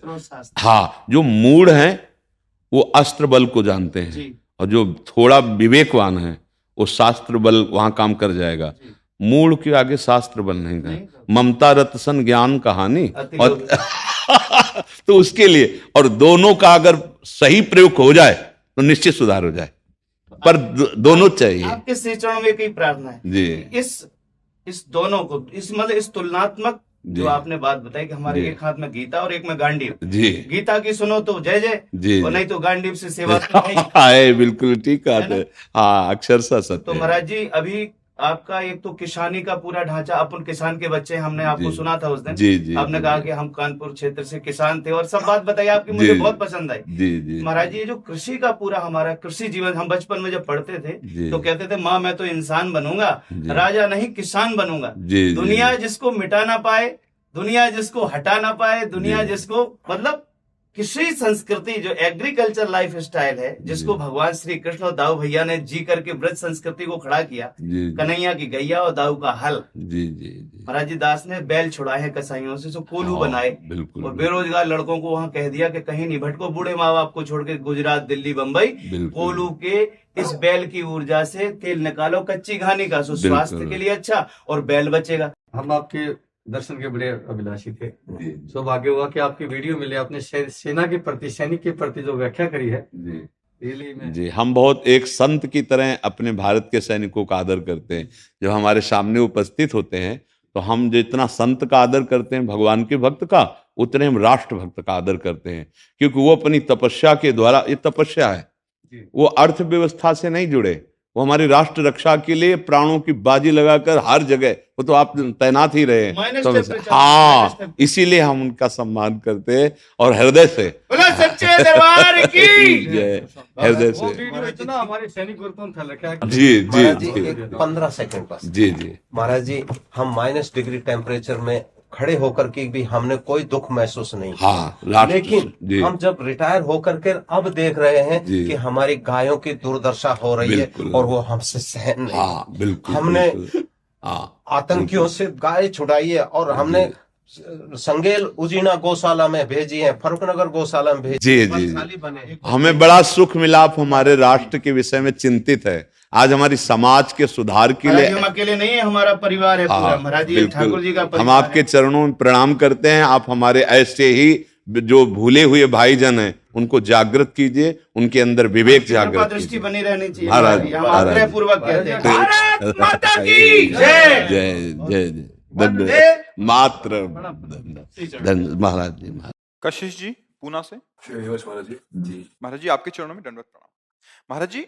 हाँ, जो मूढ़ हैं वो अस्त्र बल को जानते हैं और जो थोड़ा विवेकवान है वो शास्त्र बल वहां काम कर जाएगा। मूढ़ के आगे शास्त्र बल नहीं है। ममता रतसन ज्ञान कहानी और तो उसके लिए और दोनों का अगर सही प्रयोग हो जाए तो निश्चित सुधार हो जाए, पर दोनों चाहिए। आपके श्री चरणों में कई प्रार्थना है जी। इस दोनों को इस तुलनात्मक जो आपने बात बताई कि हमारे एक हाथ में गीता और एक में गांडीव। जी। गीता की सुनो तो जय जय जी, और नहीं तो गांडीव से सेवा है। बिल्कुल ठीक है। हाँ, अक्षरशः सत्य। तो महाराज जी अभी आपका एक तो किसानी का पूरा ढांचा, अपन किसान के बच्चे, हमने आपको सुना था उस दिन। जी जी। आपने कहा कि हम कानपुर क्षेत्र से किसान थे और सब बात बताई आपकी, मुझे बहुत पसंद आई। जी जी। महाराज जी, ये जो कृषि का पूरा हमारा कृषि जीवन, हम बचपन में जब पढ़ते थे तो कहते थे माँ मैं तो इंसान बनूंगा, राजा नहीं किसान बनूंगा। दुनिया जिसको मिटा ना पाए, दुनिया जिसको हटा ना पाए, दुनिया जिसको मतलब कृषि संस्कृति जो एग्रीकल्चर लाइफ स्टाइल है, जिसको भगवान श्री कृष्ण और दाऊ भैया ने जी करके ब्रज संस्कृति को खड़ा किया, कन्हैया की गैया और दाऊ का हल। जी जी। महाराज जी दास ने बैल छुड़ाए हैं कसाईयों से, कोल्हू बनाए और बेरोजगार लड़कों को वहां कह दिया कि कहीं नहीं भटको, बूढ़े माँ बाप को छोड़ के गुजरात दिल्ली बम्बई, कोल्हू के इस बैल की ऊर्जा से तेल निकालो कच्ची घानी का, स्वास्थ्य के लिए अच्छा और बैल बचेगा। हम आपके दर्शन के बड़े अभिलाषी थे। सौभाग्य हुआ कि आपकी वीडियो मिले, आपने सेना के प्रति, सैनिक के प्रति जो व्याख्या करी है जी। हम बहुत एक संत की तरह अपने भारत के सैनिकों का आदर करते हैं। जब हमारे सामने उपस्थित होते हैं तो हम जितना संत का आदर करते हैं भगवान के भक्त का, उतने हम राष्ट्र भक्त का आदर करते हैं, क्योंकि वो अपनी तपस्या के द्वारा, ये तपस्या है, वो अर्थव्यवस्था से नहीं जुड़े, वो हमारी राष्ट्र रक्षा के लिए प्राणों की बाजी लगाकर हर जगह, वो तो आप तैनात ही रहे। तो हाँ, इसीलिए हम उनका सम्मान करते हैं और हृदय से सच्चे दरबार की जय, हृदय से। इतना हमारे सैनिक गुरुत्व था रखा है। जी जी जी। 15 सेकंड बस। जी जी। महाराज जी, हम -डिग्री टेम्परेचर में खड़े होकर के भी हमने कोई दुख महसूस नहीं किया। हाँ, लेकिन हम जब रिटायर होकर के अब देख रहे हैं कि हमारी गायों की दुर्दशा हो रही है और वो हमसे सहन नहीं। हाँ, बिल्कुल। हमने आतंकियों से गाय छुड़ाई है और हमने संगेल उजीना गौशाला में भेजी है, फरुखनगर गौशाला में भेजी। जी जी। हमें बड़ा सुख मिला, आप हमारे राष्ट्र के विषय में चिंतित है। आज हमारी समाज के सुधार के लिए हम अकेले नहीं है, हमारा परिवार है पूरा। महाराज जी ठाकुर जी का परिवार हम आपके चरणों में प्रणाम करते हैं। आप हमारे ऐसे ही जो भूले हुए भाईजन हैं उनको जागृत कीजिए, उनके अंदर विवेक जागृत दृष्टि बनी रहनी चाहिए। महाराज हम आग्रह पूर्वक कहते हैं भारत माता की जय जय जय जय। मात्र महाराज जी। कशिश जी पूना से। महाराज जी। महाराज जी आपके चरणों में दंडवत प्रणाम। महाराज जी,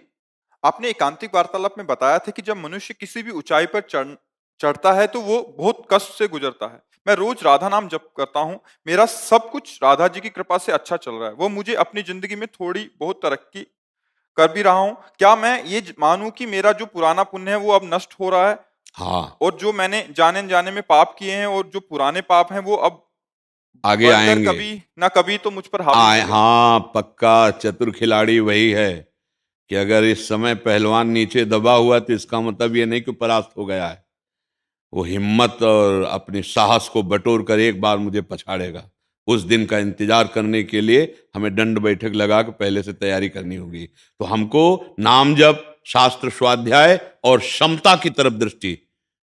आपने एकांतिक वार्तालाप में बताया था कि जब मनुष्य किसी भी ऊंचाई पर चढ़ता है तो वो बहुत कष्ट से गुजरता है। मैं रोज राधा नाम जप करता हूँ, मेरा सब कुछ राधा जी की कृपा से अच्छा चल रहा है। वो मुझे अपनी जिंदगी में थोड़ी बहुत तरक्की कर भी रहा हूँ। क्या मैं ये मानूं कि मेरा जो पुराना पुण्य है वो अब नष्ट हो रहा है? हाँ। और जो मैंने जाने में पाप किए हैं और जो पुराने पाप हैं वो अब आगे आएंगे, कभी ना कभी तो मुझ पर हाँ, पक्का चतुर खिलाड़ी वही है कि अगर इस समय पहलवान नीचे दबा हुआ तो इसका मतलब ये नहीं कि परास्त हो गया है। वो हिम्मत और अपनी साहस को बटोर कर एक बार मुझे पछाड़ेगा। उस दिन का इंतजार करने के लिए हमें दंड बैठक लगा के पहले से तैयारी करनी होगी। तो हमको नाम जप, शास्त्र स्वाध्याय और क्षमता की तरफ दृष्टि,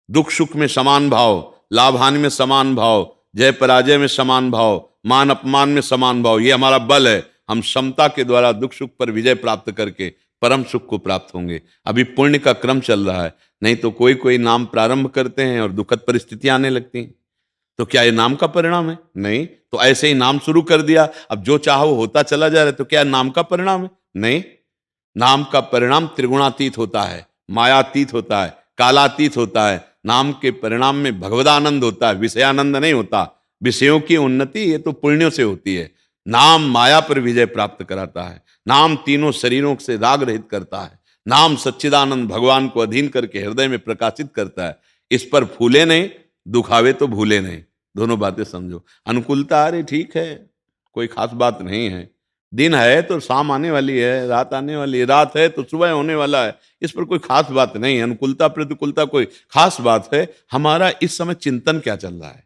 दुख सुख में समान भाव, लाभ हानि में समान भाव, जय पराजय में समान भाव, मान अपमान में समान भाव, ये हमारा बल है। हम क्षमता के द्वारा दुख सुख पर विजय प्राप्त करके परम सुख को प्राप्त होंगे। अभी पुण्य का क्रम चल रहा है। नहीं तो कोई कोई नाम प्रारंभ करते हैं और दुखद परिस्थितियां आने लगती हैं। तो क्या ये नाम का परिणाम है? नहीं। तो ऐसे ही नाम शुरू कर दिया, अब जो चाहो होता चला जा रहा है, तो क्या नाम का परिणाम है? नहीं। नाम का परिणाम त्रिगुणातीत होता है, मायातीत होता है, कालातीत होता है। नाम के परिणाम में भगवदानंद होता है, विषयानंद नहीं होता। विषयों की उन्नति ये तो पुण्यों से होती है। नाम माया पर विजय प्राप्त कराता है। नाम तीनों शरीरों से राग रहित करता है। नाम सच्चिदानंद भगवान को अधीन करके हृदय में प्रकाशित करता है। इस पर फूले नहीं, दुखावे तो भूले नहीं। दोनों बातें समझो। अनुकूलता, अरे ठीक है, कोई खास बात नहीं है। दिन है तो शाम आने वाली है, रात आने वाली है, रात है तो सुबह होने वाला है। इस पर कोई खास बात नहीं है। अनुकूलता प्रतिकूलता कोई खास बात है। हमारा इस समय चिंतन क्या चल रहा है?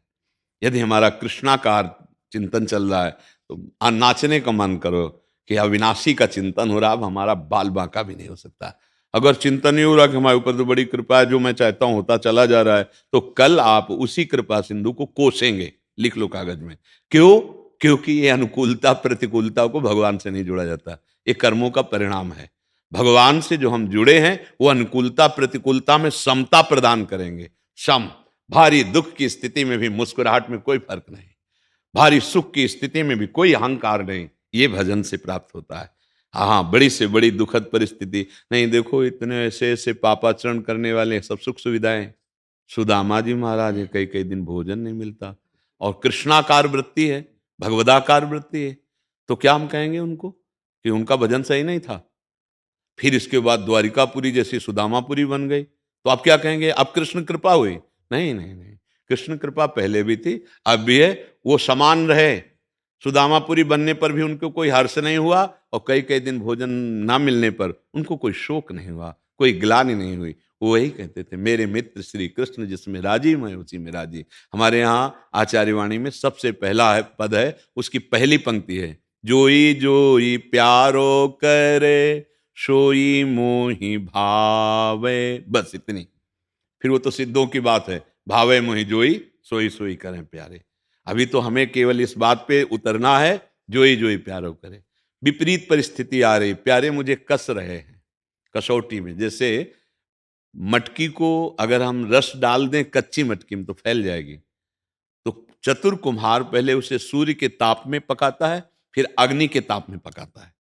यदि हमारा कृष्णाकार चिंतन चल रहा है तो नाचने का मन करो कि अविनाशी का चिंतन हो रहा। अब हमारा बाल बांका भी नहीं हो सकता। अगर चिंतन नहीं हो रहा कि हमारे ऊपर तो बड़ी कृपा है, जो मैं चाहता हूं होता चला जा रहा है, तो कल आप उसी कृपा सिंधु को कोसेंगे। लिख लो कागज में। क्यों? क्योंकि ये अनुकूलता प्रतिकूलता को भगवान से नहीं जोड़ा जाता। ये कर्मों का परिणाम है। भगवान से जो हम जुड़े हैं वो अनुकूलता प्रतिकूलता में समता प्रदान करेंगे। सम। भारी दुख की स्थिति में भी मुस्कुराहट में कोई फर्क नहीं, भारी सुख की स्थिति में भी कोई अहंकार नहीं। ये भजन से प्राप्त होता है। हाँ, बड़ी से बड़ी दुखद परिस्थिति नहीं, देखो इतने ऐसे ऐसे पापाचरण करने वाले, सब सुख सुविधाएं। सुदामा जी महाराज है, कई कई दिन भोजन नहीं मिलता, और कृष्णाकार वृत्ति है, भगवदाकार वृत्ति है। तो क्या हम कहेंगे उनको कि उनका भजन सही नहीं था? फिर इसके बाद द्वारिकापुरी जैसी सुदामापुरी बन गई, तो आप क्या कहेंगे? अब कृष्ण कृपा हुई? नहीं नहीं नहीं, कृष्ण कृपा पहले भी थी, अब भी है। वो समान रहे। सुदामापुरी बनने पर भी उनको कोई हर्ष नहीं हुआ, और कई कई दिन भोजन ना मिलने पर उनको कोई शोक नहीं हुआ, कोई ग्लानि नहीं हुई। वो वही कहते थे, मेरे मित्र श्री कृष्ण जिसमें राजी मैं उसी में राजी। हमारे यहाँ आचार्यवाणी में सबसे पहला है पद है, उसकी पहली पंक्ति है, जोई जोई प्यारो करे सोई मोहि भावे। बस इतनी। फिर वो तो सिद्धों की बात है, भावे मोहि जोई सोई सोई करें प्यारे। अभी तो हमें केवल इस बात पे उतरना है, जोई जोई प्यारो करे। विपरीत परिस्थिति आ रही, प्यारे मुझे कस रहे हैं कसौटी में। जैसे मटकी को अगर हम रस डाल दें कच्ची मटकी में तो फैल जाएगी। तो चतुर कुम्हार पहले उसे सूर्य के ताप में पकाता है, फिर अग्नि के ताप में पकाता है,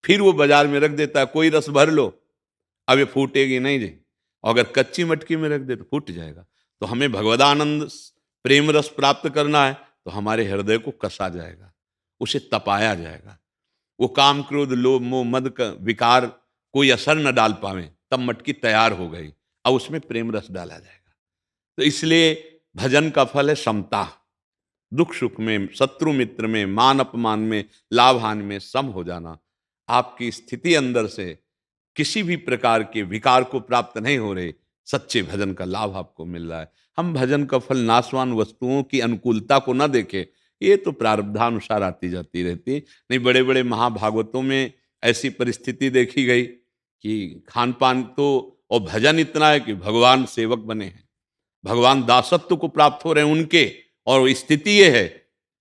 फिर वो बाजार में रख देता है, कोई रस भर लो, अब ये फूटेगी नहीं जी। और अगर कच्ची मटकी में रख दे तो फूट जाएगा। तो हमें भगवदानंद प्रेम रस प्राप्त करना है तो हमारे हृदय को कसा जाएगा, उसे तपाया जाएगा। वो काम क्रोध लोभ मोह मद का विकार कोई असर न डाल पावे, तब मटकी तैयार हो गई, अब उसमें प्रेम रस डाला जाएगा। तो इसलिए भजन का फल है समता। दुख सुख में, शत्रु मित्र में, मान अपमान में, लाभ हानि में सम हो जाना। आपकी स्थिति अंदर से किसी भी प्रकार के विकार को प्राप्त नहीं हो रहे, सच्चे भजन का लाभ आपको मिल रहा है। हम भजन का फल नाशवान वस्तुओं की अनुकूलता को न देखें, ये तो प्रारब्धानुसार आती जाती रहती। नहीं, बड़े बड़े महाभागवतों में ऐसी परिस्थिति देखी गई कि खान पान तो, और भजन इतना है कि भगवान सेवक बने हैं, भगवान दासत्व को प्राप्त हो रहे हैं उनके। और स्थिति ये है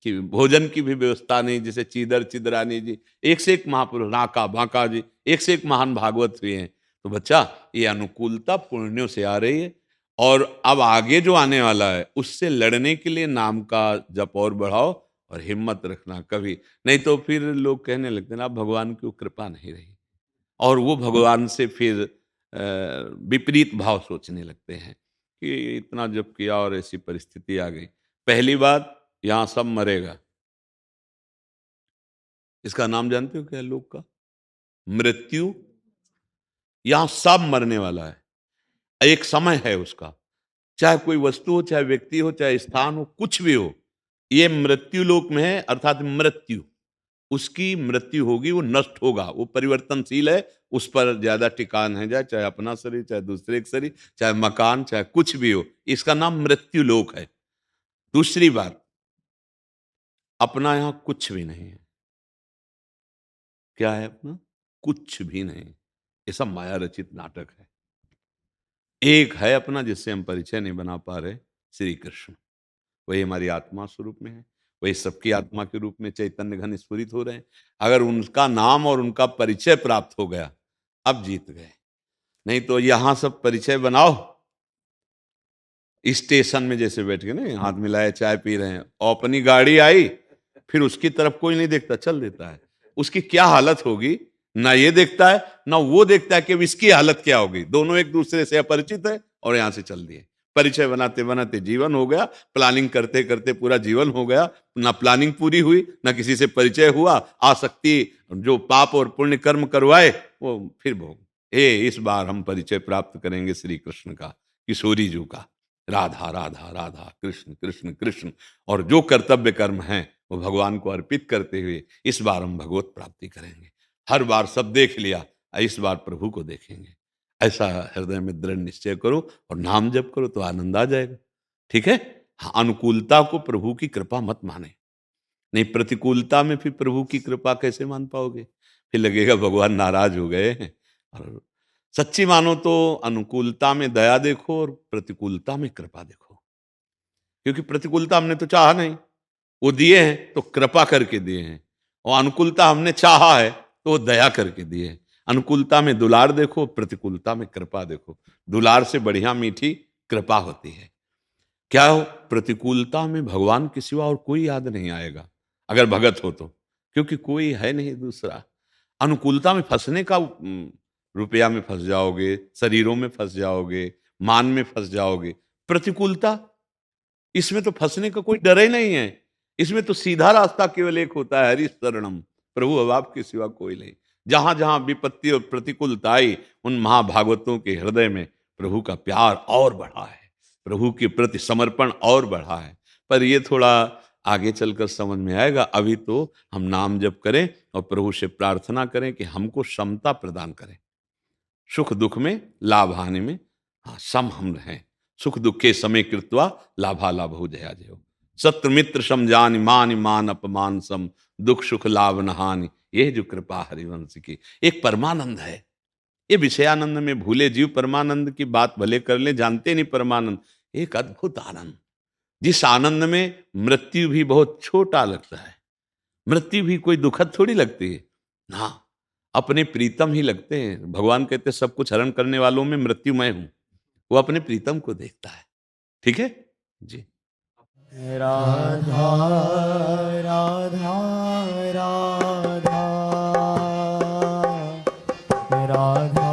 कि भोजन की भी व्यवस्था नहीं। जैसे चीदर चिदरानी जी, एक से एक महापुरुष, नाका बांका जी, एक से एक महान भागवत हुए हैं। तो बच्चा, ये अनुकूलता पुण्यों से आ रही है, और अब आगे जो आने वाला है उससे लड़ने के लिए नाम का जप और बढ़ाओ और हिम्मत रखना कभी नहीं। तो फिर लोग कहने लगते हैं, अब भगवान की कृपा नहीं रही, और वो भगवान से फिर विपरीत भाव सोचने लगते हैं कि इतना जप किया और ऐसी परिस्थिति आ गई। पहली बात, यहां सब मरेगा। इसका नाम जानते हो क्या है लोग का? मृत्यु। यहां सब मरने वाला है, एक समय है उसका। चाहे कोई वस्तु हो, चाहे व्यक्ति हो, चाहे स्थान हो, कुछ भी हो, ये मृत्यु लोक में है। अर्थात मृत्यु, उसकी मृत्यु होगी, वो नष्ट होगा, वो परिवर्तनशील है, उस पर ज्यादा टिकान है जाए, चाहे अपना शरीर, चाहे दूसरे का शरीर, चाहे मकान, चाहे कुछ भी हो, इसका नाम मृत्यु लोक है। दूसरी बात, अपना यहां कुछ भी नहीं है। क्या है अपना? कुछ भी नहीं। ये सब माया रचित नाटक है। एक है अपना जिससे हम परिचय नहीं बना पा रहे, श्री कृष्ण। वही हमारी आत्मा स्वरूप में है, वही सबकी आत्मा के रूप में चैतन्य घन स्फुरित हो रहे हैं। अगर उनका नाम और उनका परिचय प्राप्त हो गया, अब जीत गए। नहीं तो यहां सब परिचय बनाओ, स्टेशन में जैसे बैठ के ना हाथ मिलाए चाय पी रहे हैं, और अपनी गाड़ी आई फिर उसकी तरफ कोई नहीं देखता, चल देता है। उसकी क्या हालत होगी, ना ये देखता है ना वो देखता है कि अब इसकी हालत क्या होगी। दोनों एक दूसरे से अपरिचित है और यहां से चल दिए। परिचय बनाते बनाते जीवन हो गया, प्लानिंग करते करते पूरा जीवन हो गया, ना प्लानिंग पूरी हुई ना किसी से परिचय हुआ। आसक्ति जो पाप और पुण्य कर्म करवाए वो फिर भोग। इस बार हम परिचय प्राप्त करेंगे श्री कृष्ण का, किशोरी जी का, राधा राधा राधा कृष्ण कृष्ण कृष्ण, और जो कर्तव्य कर्म हैं वो भगवान को अर्पित करते हुए इस बार हम भगवत प्राप्ति करेंगे। हर बार सब देख लिया, इस बार प्रभु को देखेंगे। ऐसा हृदय में दृढ़ निश्चय करो और नाम जप करो तो आनंद आ जाएगा। ठीक है। हाँ, अनुकूलता को प्रभु की कृपा मत माने, नहीं प्रतिकूलता में फिर प्रभु की कृपा कैसे मान पाओगे, फिर लगेगा भगवान नाराज हो गए हैं। और सच्ची मानो तो अनुकूलता में दया देखो और प्रतिकूलता में कृपा देखो, क्योंकि प्रतिकूलता हमने तो चाहा नहीं, वो दिए हैं तो कृपा करके दिए हैं, और अनुकूलता हमने चाहा है तो वो दया करके दिए हैं। अनुकूलता में दुलार देखो, प्रतिकूलता में कृपा देखो। दुलार से बढ़िया मीठी कृपा होती है। क्या हो, प्रतिकूलता में भगवान के सिवा और कोई याद नहीं आएगा अगर भगत हो तो, क्योंकि कोई है नहीं दूसरा। अनुकूलता में फंसने का, रुपया में फंस जाओगे, शरीरों में फंस जाओगे, मान में फंस जाओगे। प्रतिकूलता, इसमें तो फंसने का कोई डर ही नहीं है। इसमें तो सीधा रास्ता केवल एक होता है, हरि शरणम, प्रभु अब आपके सिवा कोई नहीं। जहां जहां विपत्ति और प्रतिकूलता आई, उन महाभागवतों के हृदय में प्रभु का प्यार और बढ़ा है, प्रभु के प्रति समर्पण और बढ़ा है। पर ये थोड़ा आगे चलकर समझ में आएगा। अभी तो हम नाम जप करें और प्रभु से प्रार्थना करें कि हमको क्षमता प्रदान करें, सुख दुख में लाभ हानि में सम हम रहें। सुख दुखे समय कृत्वा लाभा लाभ हो जया जय। सत्र मित्र समझानि मान मान अपमान सम, दुख सुख लाभ न हानि, ये जो कृपा हरिवंश की। एक परमानंद है, ये विषयानंद में भूले जीव परमानंद की बात भले कर ले, जानते नहीं परमानंद। एक अद्भुत आनंद, जिस आनंद में मृत्यु भी बहुत छोटा लगता है। मृत्यु भी कोई दुखद थोड़ी लगती है ना, अपने प्रीतम ही लगते हैं। भगवान कहते सब कुछ हरण करने वालों में मृत्यु मैं हूं, वो अपने प्रीतम को देखता है। ठीक है जी। राधा राधा राधा राधा राधा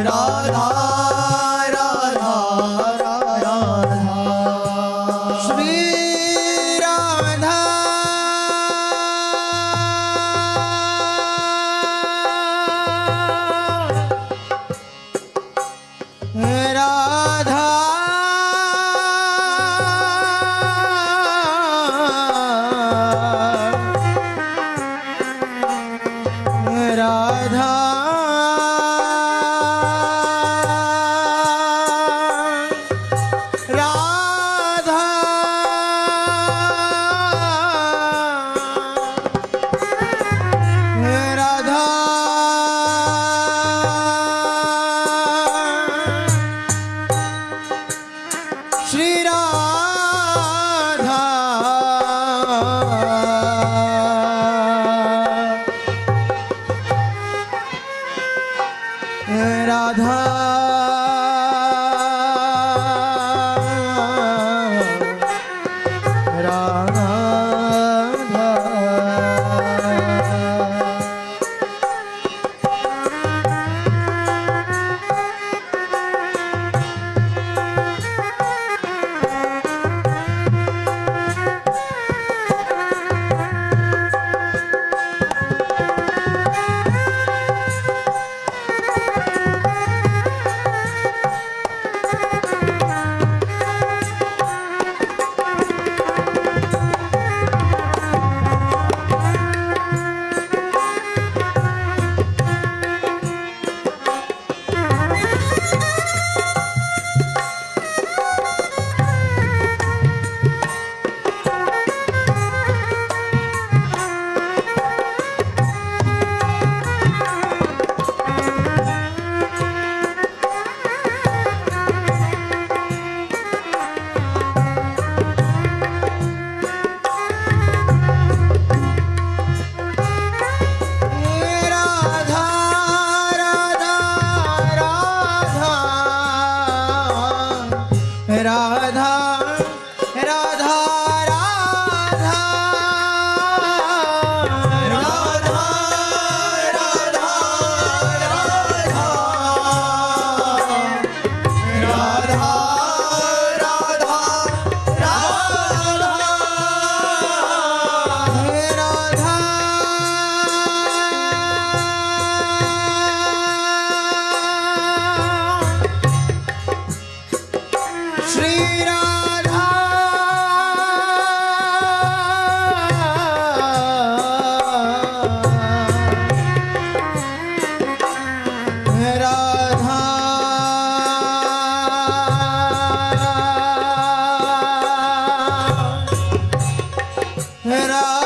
राधा राधा राधा राधा श्री राधा